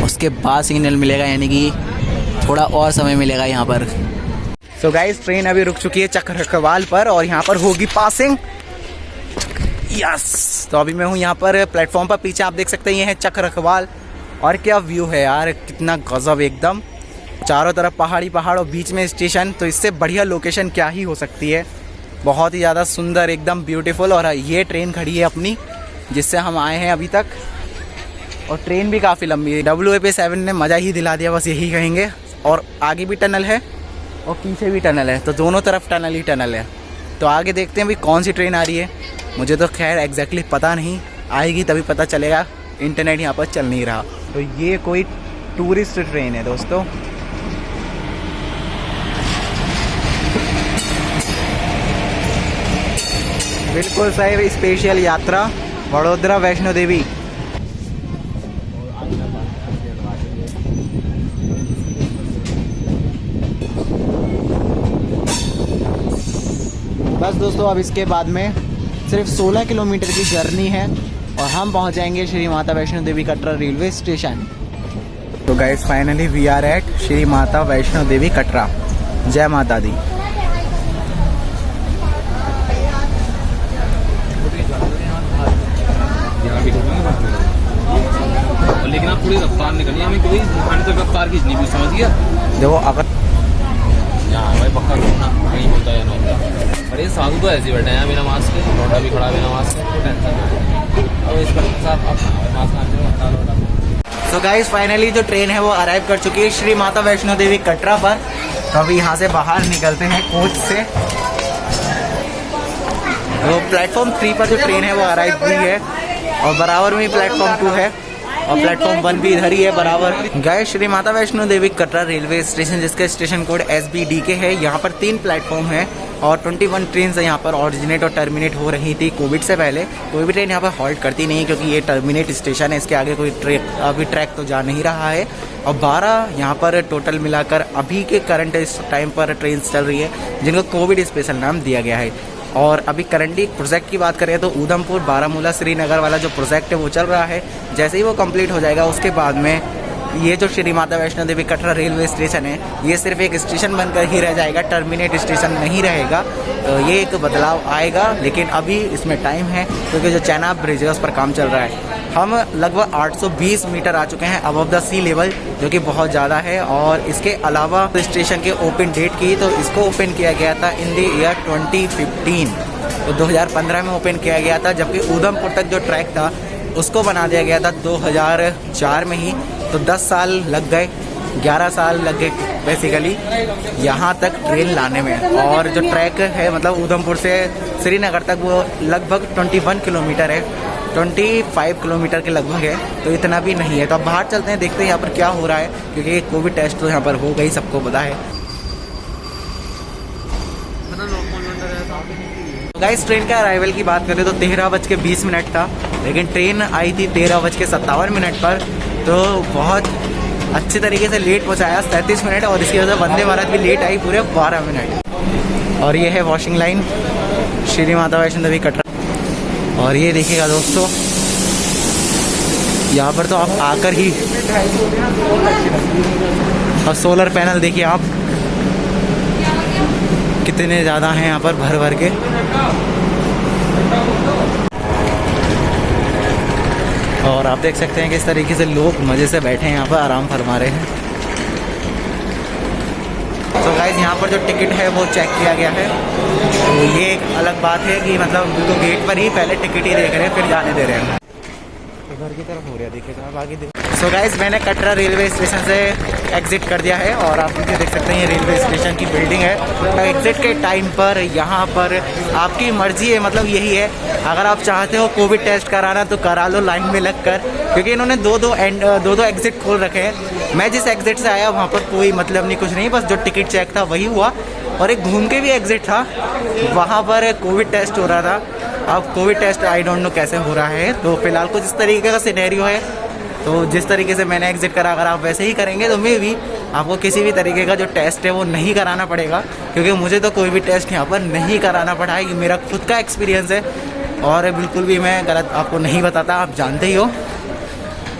Speaker 1: उसके बाद सिग्नल मिलेगा, यानी कि थोड़ा और समय मिलेगा यहाँ पर। सो गाइस ट्रेन अभी रुक चुकी है चक्राखवाल पर और यहाँ पर होगी पासिंग। यस, तो अभी मैं हूँ यहाँ पर प्लेटफॉर्म पर। पीछे आप देख सकते हैं ये है चक्राखवाल और क्या व्यू है यार, कितना गजब, एकदम चारों तरफ पहाड़ी पहाड़ और बीच में स्टेशन। तो इससे बढ़िया लोकेशन क्या ही हो सकती है, बहुत ही ज़्यादा सुंदर, एकदम ब्यूटीफुल। और ये ट्रेन खड़ी है अपनी, जिससे हम आए हैं अभी तक, और ट्रेन भी काफ़ी लंबी है। WAP7 ने मज़ा ही दिला दिया, बस यही कहेंगे। और आगे भी टनल है और पीछे भी टनल है, तो दोनों तरफ टनल ही टनल है। तो आगे देखते हैं भाई कौन सी ट्रेन आ रही है। मुझे तो खैर एग्जैक्टली पता नहीं, आएगी तभी पता चलेगा, इंटरनेट यहाँ पर चल नहीं रहा। तो ये कोई टूरिस्ट ट्रेन है दोस्तों। बिल्कुल सही, स्पेशल यात्रा वडोदरा वैष्णो देवी। बस दोस्तों अब इसके बाद में सिर्फ 16 किलोमीटर की जर्नी है और हम पहुंच जाएंगे श्री माता वैष्णो देवी कटरा रेलवे स्टेशन। तो guys finally we are at Shri Mata Vaishno Devi Katra. जय माता दी।
Speaker 3: लेकिन आप थोड़ी रफ्तार निकलिए, हमें कोई दिखाने तक रफ्तार खींचनी भी, समझ गया।
Speaker 1: देखो अगर
Speaker 3: यहाँ भाई पक्का रोना नहीं होता है, ना होता। अरे साधु तो ऐसे बैठे हैं बिना मास्क के, लौटा भी खड़ा बिना मास्क के। अब इस पर साथ मास्क।
Speaker 1: सो गाइस फाइनली जो ट्रेन है वो अराइव कर चुकी है श्री माता वैष्णो देवी कटरा पर। तो अभी यहाँ से बाहर निकलते हैं कोच से। वो प्लेटफॉर्म 3 पर जो ट्रेन है वो अराइव हुई है और बराबर में प्लेटफॉर्म 2 है और प्लेटफॉर्म 1 भी इधर ही है बराबर। Guys Shri Mata Vaishno Devi Katra railway station जिसका स्टेशन कोड SBDK है, यहाँ पर 3 प्लेटफॉर्म है और 21 ट्रेन यहाँ पर ऑरिजिनेट और टर्मिनेट हो रही थी। कोविड से पहले कोई भी ट्रेन यहाँ पर हॉल्ट करती नहीं क्योंकि ये टर्मिनेट स्टेशन है, इसके आगे कोई ट्रैक तो जा नहीं रहा है। और 12 यहाँ पर टोटल मिलाकर अभी के करंट इस टाइम पर ट्रेन चल रही है जिनको कोविड स्पेशल नाम दिया गया है। और अभी करंटली प्रोजेक्ट की बात करें तो उधमपुर बारामूला श्रीनगर वाला जो प्रोजेक्ट है वो चल रहा है। जैसे ही वो कंप्लीट हो जाएगा उसके बाद में ये जो श्री माता वैष्णो देवी कटरा रेलवे स्टेशन है ये सिर्फ एक स्टेशन बनकर ही रह जाएगा, टर्मिनेट स्टेशन नहीं रहेगा। तो ये एक बदलाव आएगा, लेकिन अभी इसमें टाइम है क्योंकि जो चैनाब ब्रिज है उस पर काम चल रहा है। हम लगभग 820 मीटर आ चुके हैं अबव द सी लेवल, जो कि बहुत ज़्यादा है। और इसके अलावा स्टेशन के ओपन डेट की तो इसको ओपन किया गया था इन द ईयर 2015, तो 2015 में ओपन किया गया था। जबकि उधमपुर तक जो ट्रैक था उसको बना दिया गया था 2004 में ही, तो 10 साल लग गए, 11 साल लग गए बेसिकली यहाँ तक ट्रेन लाने में। और जो ट्रैक है मतलब उधमपुर से श्रीनगर तक वो लगभग 21 किलोमीटर है, 25 किलोमीटर के लगभग है, तो इतना भी नहीं है। तो अब बाहर चलते हैं, देखते हैं यहाँ पर क्या हो रहा है क्योंकि कोविड टेस्ट तो यहाँ पर हो गई, सबको पता है। गाइस ट्रेन के अराइवल की बात करें तो 13:20 था, लेकिन ट्रेन आई थी 13:57 पर, तो बहुत अच्छे तरीके से लेट पहुँचाया 37 मिनट, और इसकी वजह से वंदे भारत भी लेट आई पूरे 12 मिनट। और ये है वॉशिंग लाइन श्री माता वैष्णो देवी कटरा। और ये देखिएगा दोस्तों, यहाँ पर तो आप आकर ही, और सोलर पैनल देखिए आप कितने ज़्यादा हैं यहाँ पर भर भर के। और आप देख सकते हैं कि इस तरीके से लोग मज़े से बैठे हैं यहाँ पर, आराम फरमा रहे हैं। तो गाइस यहाँ पर जो टिकट है वो चेक किया गया है, तो ये एक अलग बात है कि मतलब तो गेट पर ही पहले टिकट ही देख रहे हैं फिर जाने दे रहे हैं। तो घर की तरफ हो रहा है, देखिएगा बाकी देख। सो गाइस मैंने कटरा रेलवे स्टेशन से एग्जिट कर दिया है और आप नीचे देख सकते हैं ये रेलवे स्टेशन की बिल्डिंग है। एग्जिट के टाइम पर यहाँ पर आपकी मर्जी है, मतलब यही है, अगर आप चाहते हो कोविड टेस्ट कराना तो करा लो लाइन में लग कर, क्योंकि इन्होंने दो एग्जिट खोल रखे हैं। मैं जिस एग्जिट से आया वहाँ पर कोई मतलब नहीं, कुछ नहीं, बस जो टिकट चेक था वही हुआ। और एक घूम के भी एग्जिट था, वहाँ पर कोविड टेस्ट हो रहा था। अब COVID test I don't know कैसे हो रहा है, तो फिलहाल कुछ इस तरीके का सिनेरियो है। तो जिस तरीके से मैंने एग्जिट करा, अगर आप वैसे ही करेंगे तो मे भी आपको किसी भी तरीके का जो टेस्ट है वो नहीं कराना पड़ेगा, क्योंकि मुझे तो कोई भी टेस्ट यहाँ पर नहीं कराना पड़ा है। ये मेरा खुद का एक्सपीरियंस है और बिल्कुल भी मैं गलत आपको नहीं बताता, आप जानते ही हो।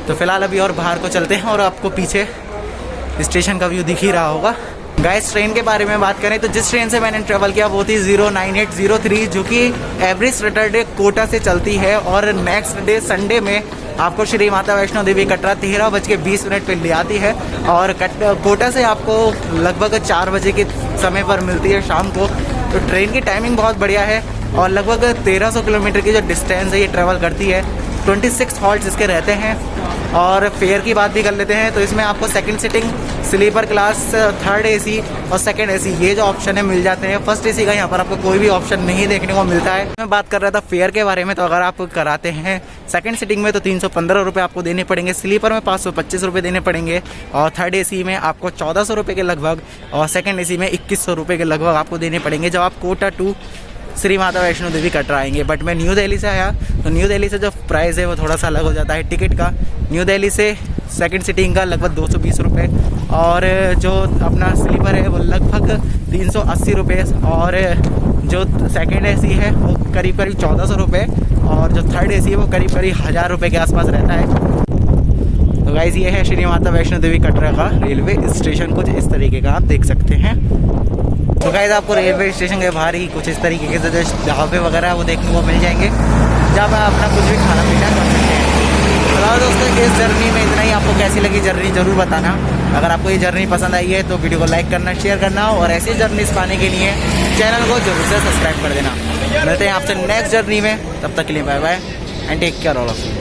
Speaker 1: तो फिलहाल अभी और बाहर को चलते हैं और आपको पीछे स्टेशन का व्यू दिख ही रहा होगा। गाइस ट्रेन के बारे में बात करें तो जिस ट्रेन से मैंने ट्रेवल किया वो थी 09803, जो कि एवरी सैटरडे कोटा से चलती है और नेक्स्ट डे संडे में आपको श्री माता वैष्णो देवी कटरा 13:20 पर ले आती है। और कोटा से आपको लगभग 4 बजे के समय पर मिलती है शाम को। तो ट्रेन की टाइमिंग बहुत बढ़िया है और लगभग 1300 किलोमीटर की जो डिस्टेंस है ये ट्रेवल करती है। 26 हॉल्ट्स इसके रहते हैं। और फेयर की बात भी कर लेते हैं तो इसमें आपको second seating, sleeper class, third AC और सेकंड एसी ये जो ऑप्शन है मिल जाते हैं। फर्स्ट एसी का यहाँ पर आपको कोई भी ऑप्शन नहीं देखने को मिलता है। मैं बात कर रहा था फेयर के बारे में, तो अगर आप कराते हैं सेकंड सीटिंग में तो 315 रुपये आपको देने पड़ेंगे, स्लीपर में 525 रुपये देने पड़ेंगे और थर्ड एसी में आपको 1400 रुपये के लगभग और सेकंड एसी में 2100 रुपये के लगभग आपको देने पड़ेंगे जब आप कोटा टू श्री माता वैष्णो देवी कटरा आएंगे। बट मैं न्यू दिल्ली से आया तो न्यू दिल्ली से जो प्राइस है वो थोड़ा सा अलग हो जाता है टिकट का। न्यू दिल्ली से सेकंड सीटिंग का लगभग 220 रुपये और जो अपना स्लीपर है वो लगभग 380 रुपये और जो सेकंड एसी है वो करीब 1400 रुपये और जो थर्ड एसी है वो करीब 1000 रुपये के आसपास रहता है। तो गाइस ये है श्री माता वैष्णो देवी कटरा का रेलवे स्टेशन, कुछ इस तरीके का आप देख सकते हैं। तो गाइस आपको रेलवे स्टेशन के बाहर ही कुछ इस तरीके के जो ढाबे वगैरह वो देखने को मिल जाएंगे जहाँ पर अपना कुछ भी खाना पीना कर सकते हैं। तो दोस्तों इस जर्नी में इतना ही। आपको कैसी लगी जर्नी ज़रूर बताना। अगर आपको ये जर्नी पसंद आई है तो वीडियो को लाइक करना, शेयर करना और ऐसी जर्नीस पाने के लिए चैनल को जरूर से सब्सक्राइब कर देना। मिलते हैं आपसे नेक्स्ट जर्नी में, तब तक के लिए bye bye and take care all of you.